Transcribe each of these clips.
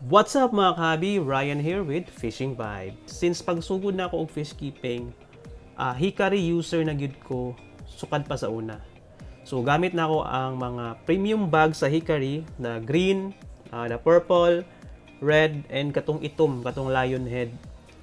What's up mga kahabi? Ryan here with Fishing Vibe. Since pagsugod na ako og fish keeping, hikari user na gyud ko sukad pa sa una. So gamit na ako ang mga premium bag sa hikari na green, na purple, red, and katong itom, katong lion head.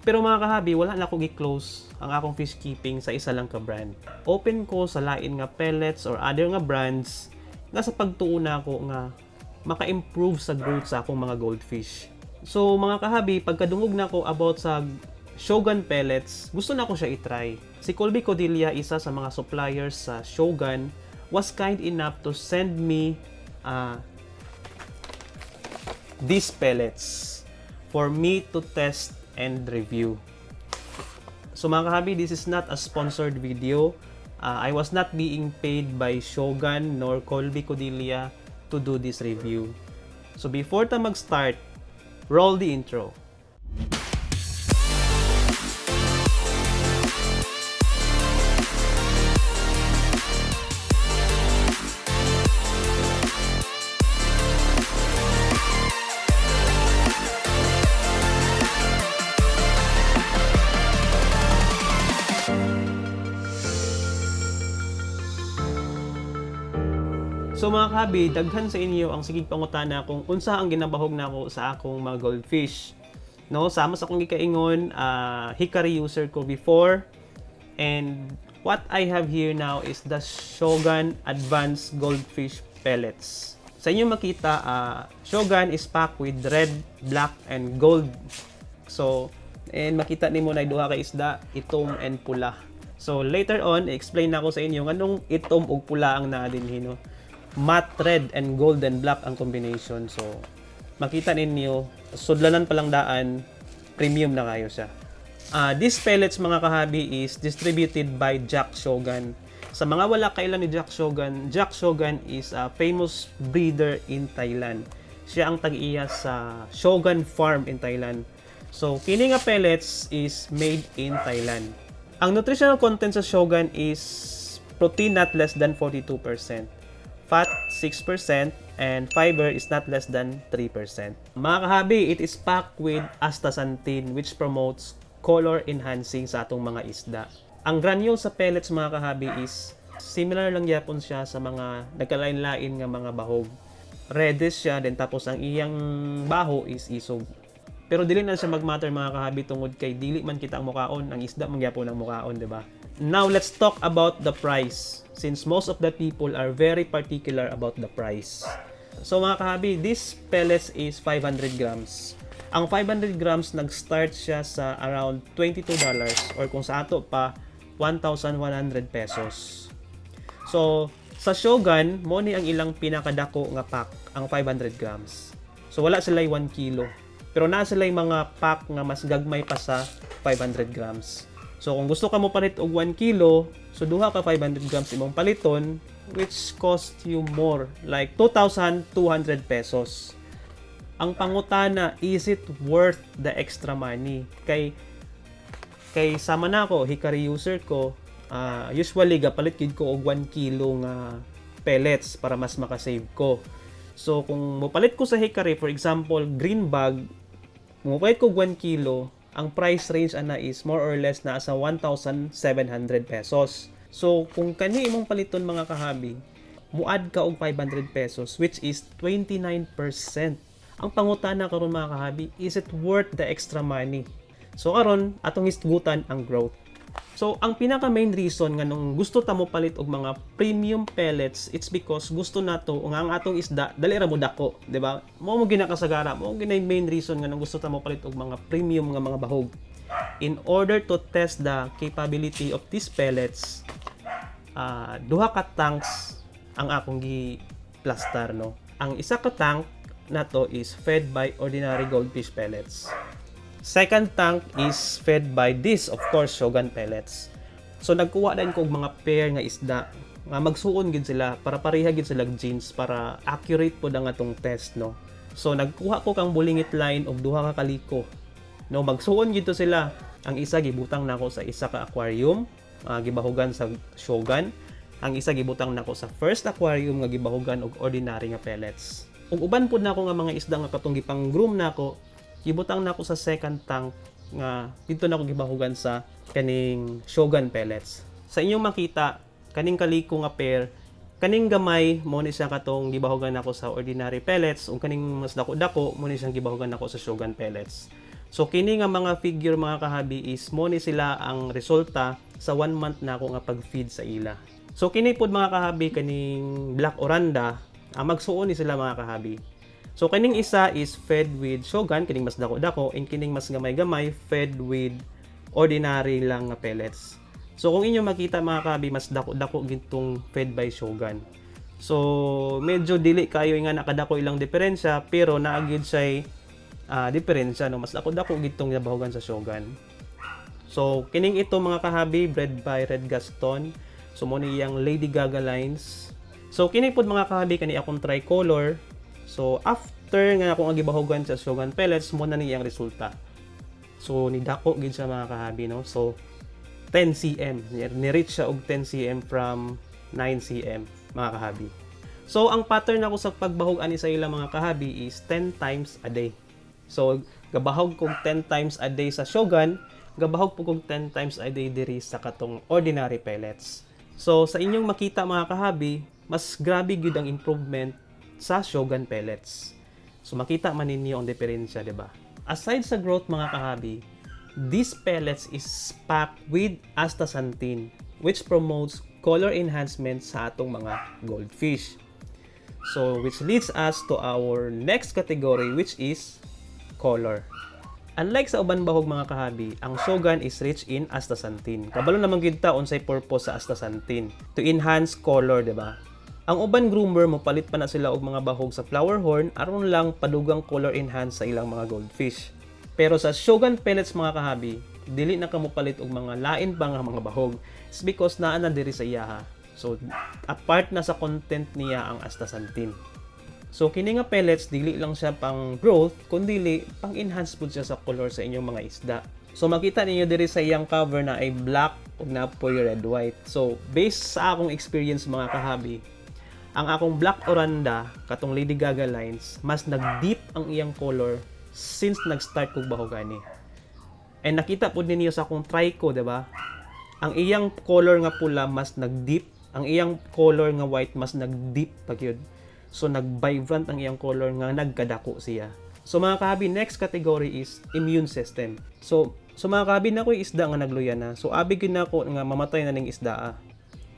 Pero mga kahabi, wala na ako gi-close ang akong fish keeping sa isa lang ka brand. Open ko sa lain nga pellets or other nga brands nga sa pagtuo na ako nga maka-improve sa growth sa akong mga goldfish. So mga kahabi, pagkadungog na ako about sa Shogun pellets, gusto na ko siya i-try. Si Colby Codilla, isa sa mga suppliers sa Shogun, was kind enough to send me these pellets for me to test and review. So mga kahabi, this is not a sponsored video. I was not being paid by Shogun nor Colby Codilla to do this review. So before ta mag-start, roll the intro. So mga kahabi, daghan sa inyo ang sigig pangutana kung unsa ang ginabahog nako sa akong mga goldfish. No, sama sa akong gikaingon, hikari user ko before, and what I have here now is the Shogun Advanced Goldfish Pellets. Sa inyo makita, Shogun is packed with red, black, and gold. So, and makita nimo na duha ka isda, itom and pula. So later on, i-explain na ako sa inyo anong itom ug pula ang naa dinhi, no. Matte red and gold and black ang combination. So, makita ninyo, sudlanan palang daan, premium na kayo siya. These pellets mga kahabi is distributed by Jack Shogun. Sa mga wala kailan ni Jack Shogun is a famous breeder in Thailand. Siya ang tag-iya sa Shogun Farm in Thailand. So, kini nga pellets is made in Thailand. Ang nutritional content sa Shogun is protein not less than 42%. Fat 6%, and fiber is not less than 3%. Mga kahabi, it is packed with astaxanthin which promotes color enhancing sa atong mga isda. Ang granule sa pellets mga kahabi is similar lang yapon siya sa mga nagkalain-lain nga mga bahog. Reddish siya, then tapos ang iyang baho is isog. Pero dili na siya mag-matter mga kahabi tungod kay dili man kita ang mukaon, ang isda man gyapon ang mukaon, di ba? Now let's talk about the price, since most of the people are very particular about the price. So mga kahabi, this pellets is 500 grams. Ang 500 grams nag-start siya sa around $22 or kung sa ato pa 1,100 pesos. So sa Shogun, mo ni ang ilang pinakadako nga pack, ang 500 grams. So wala sila 1 kilo. Pero na sila mga pack nga mas gagmay pa sa 500 grams. So kung gusto ka mo palit og 1 kilo, so duha ka 500 grams imong paliton, which cost you more, like 2,200 pesos. Ang pangutana, is it worth the extra money? Kay sama na ako, hikari user ko, usually gapalit gid ko og 1 kilo nga pellets para mas makasave ko. So kung mopalit ko sa hikari, for example, green bag, mopalit ko 1 kilo, ang price range ana is more or less na sa 1,700 pesos. So, kung kani imong paliton mga kahabi, muad ka og 500 pesos, which is 29%. Ang pangutana karon mga kahabi, is it worth the extra money? So, karon atong hisgutan ang growth. So, ang pinaka main reason nga nung gusto ta mo palit og mga premium pellets, it's because gusto nato nga ang atong isda dali ra mo dako, di ba? Mo ginakasagara, mo ginay main reason nga nung gusto ta mo palit og mga premium nga mga bahog. In order to test the capability of these pellets, duha ka tanks ang akong gi-plaster, no. Ang isa ka tank nato is fed by ordinary goldfish pellets. Second tank is fed by this, of course, Shogun pellets. So nagkuha din ko og mga pair nga isda nga magsuon gid sila para pareha gid sila genes para accurate po ang atong test, no. So nagkuha ko kang bulingit line og duha ka kaliko. No, magsuon gid to sila. Ang isa gibutang nako sa isa ka aquarium, gibahugan sa Shogun. Ang isa gibutang nako sa first aquarium nga gibahugan og ordinary nga pellets. Ug uban pud nako nga mga isda nga katong gipang groom nako, gibutang nako sa second tank nga dito nako gibahugan sa kaning Shogun pellets. Sa inyong makita, kaning kaliko nga pair, kaning gamay mo ni siya katong gibahugan nako sa ordinary pellets ug kaning mas dako-dako mo ni siyang gibahugan nako sa Shogun pellets. So kini nga mga figure mga kahabi is mo ni sila ang resulta sa 1 month na ako nga pag-feed sa ila. So kini pod mga kahabi kaning Black Oranda, magsuon ni sila mga kahabi. So kining isa is fed with Shogun, kining mas dako-dako, and kining mas gamay-gamay fed with ordinary lang nga pellets. So kung inyo makita mga kahabi, mas dako-dako gintong fed by Shogun. So medyo dili kayo nga nakadako ilang diferensya, pero naagid siya diferensya, no? Mas dako-dako gitong nabahugan sa Shogun. So kining ito mga kahabi, bred by Red Gaston. So mo ni yang Lady Gaga lines. So kini pod mga kahabi kani akong tricolor. So after nga akong gibahugan sa Shogun pellets, mo na niyang resulta. So ni dako gid siya mga kahabi, no. So 10 cm, ni-reach siya og 10 cm from 9 cm mga kahabi. So ang pattern ako sa pagbahog ani sa ila mga kahabi is 10 times a day. So gabahog kog 10 times a day sa Shogun, gabahog po kog 10 times a day diri sa katong ordinary pellets. So sa inyong makita mga kahabi, mas grabe gyud ang improvement sa Shogun pellets. So makita man ninyo ang diferensya, di ba? Aside sa growth mga kahabi, these pellets is packed with astaxanthin, which promotes color enhancement sa atong mga goldfish. So which leads us to our next category, which is color. Unlike sa uban bahog mga kahabi, ang Shogun is rich in astaxanthin. Kabalo naman gyud ta unsay purpose sa astaxanthin, to enhance color, di ba? Ang uban groomer mo palit pa na sila og mga bahog sa flower horn aron lang padugang color enhance sa ilang mga goldfish. Pero sa Shogun pellets mga kahabi, dili na kamo palit og mga lain pa nga mga bahog. It's because naa na diri sa iyaha. So apart na sa content niya ang astaxanthin. So kini nga pellets dili lang siya pang growth kundi pang enhance pud siya sa color sa inyong mga isda. So makita ninyo diri sa iyang cover na ay black ug napoy red white. So based sa akong experience mga kahabi, ang akong Black Oranda katong Lady Gaga lines mas nag-deep ang iyang color since nag-start kog bahogani. And nakita pud ninyo sa akong trico, di ba? Ang iyang color nga pula mas nag-deep, ang iyang color nga white mas nag-deep pa gyud. So nag-vibrant ang iyang color nga nagkadako siya. So mga kahabi, next category is immune system. So mga kahabi, na ko isda nga nagluya na. So abi gyud nako nga mamatay na ning isda.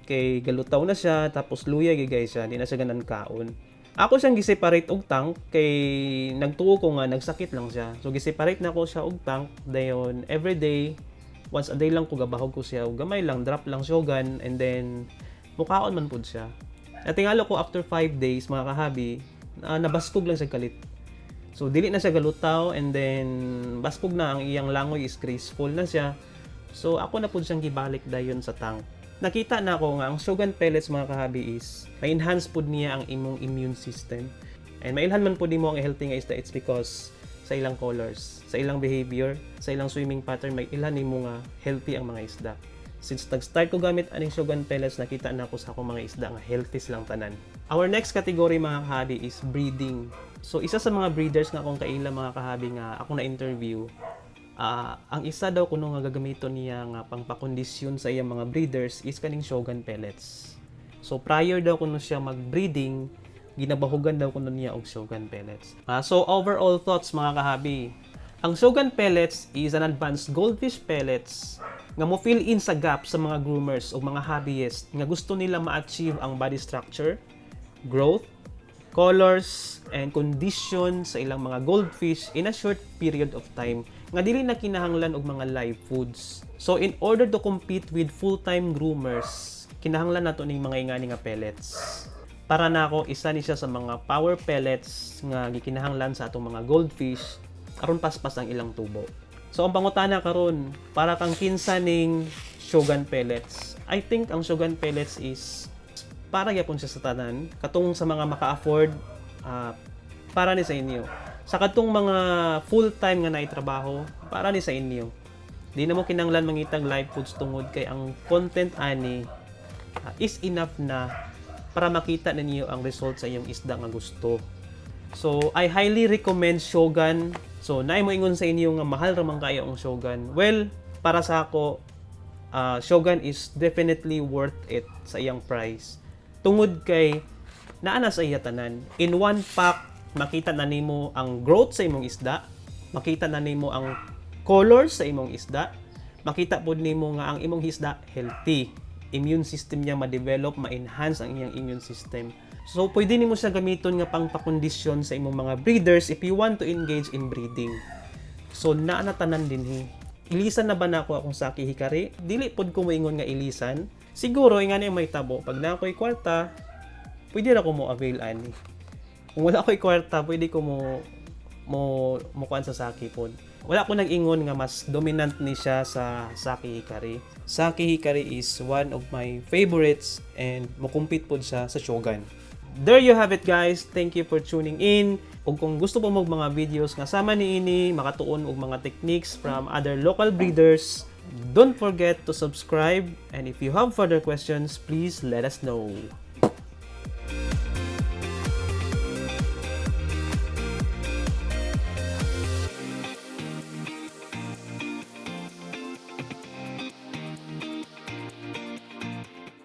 Kay galutaw na siya, tapos luya gigay siya, di na siya ganan kaon. Ako siyang giseparate og tank kay nagtuo ko nga nagsakit lang siya. So giseparate na ko siya og tank dayon every day, once a day lang ko gabahog ko siya og gamay lang, drop lang Shogun, and then mukaon man pud siya. At tingalo ko after 5 days mga kahabi, nabaskog lang siya kalit. So dili na siya galutaw, and then baskog na, ang iyang langoy is graceful na siya. So ako na pud siyang gibalik dayon sa tank. Nakita na ako nga ang Shogun pellets mga kahabi is ma-enhance pud niya ang imong immune system. And mailhan man pud nimo ang healthy nga isda, it's because sa ilang colors, sa ilang behavior, sa ilang swimming pattern, may ilhan nimo nga healthy ang mga isda. Since nag-start ko gamit aning Shogun pellets, nakita na ako sa akong mga isda nga healthy silang tanan. Our next category mga kahabi is breeding. So isa sa mga breeders nga akong kaila mga kahabi nga ako na interview, ang isa daw kuno nga gagamiton niya nga pangpakondisyon sa iyang mga breeders is kaning Shogun pellets. So prior daw kuno siya mag-breeding, ginabahugan daw kuno niya og Shogun pellets. So overall thoughts mga kahabi, ang Shogun pellets is an advanced goldfish pellets nga mo fill in sa gap sa mga groomers o mga hobbyist nga gusto nila ma-achieve ang body structure, growth, colors, and condition sa ilang mga goldfish in a short period of time nga dili na kinahanglan og mga live foods. So in order to compete with full-time groomers, kinahanglan nato ning mga ingani nga pellets. Para nako isa ni siya sa mga power pellets nga gikinahanglan sa atong mga goldfish aron paspas ang ilang tubo. So ang pangutana karon, para kang kinsa ning Shogun pellets. I think ang Shogun pellets is para gyapon siya sa tanan, katong sa mga maka-afford, para ni sa inyo. Sa katong mga full-time nga naitrabaho, para ni sa inyo. Di na mo kinanglan mangitag live foods tungod kay ang content ani is enough na para makita ninyo ang result sa inyong isda nga gusto. So, I highly recommend Shogun. So, naay mo ingon sa inyo nga mahal ramang kayo ang Shogun. Well, para sa ako, Shogun is definitely worth it sa iyang price. Tungod kay naana sa iya tanan. In one pack, makita na nimo ang growth sa imong isda, makita na nimo ang colors sa imong isda, makita pod nimo nga ang imong isda healthy. Immune system niya ma-develop, ma-enhance ang iyang immune system. So, pwede nimo siya gamiton nga pang pakondisyon sa imong mga breeders if you want to engage in breeding. So, naanatanan din ilisan na ba na ako akong Saki Hikari? Dili pod ko moingon nga ilisan. Siguro, nga na may tabo. Pag na ako'y kwarta, pwede na ko mo avail ani. Kung wala ako'y kwarta, pwede ko mo kuan sa Saki pod. Wala ko nag-ingon nga mas dominant ni siya sa Saki Hikari. Saki Hikari is one of my favorites and mukumpit pod siya sa Shogun. There you have it guys. Thank you for tuning in. Ug kung gusto po mo mga videos nga sama niini, makatuon og mga techniques from other local breeders, don't forget to subscribe, and if you have further questions, please let us know.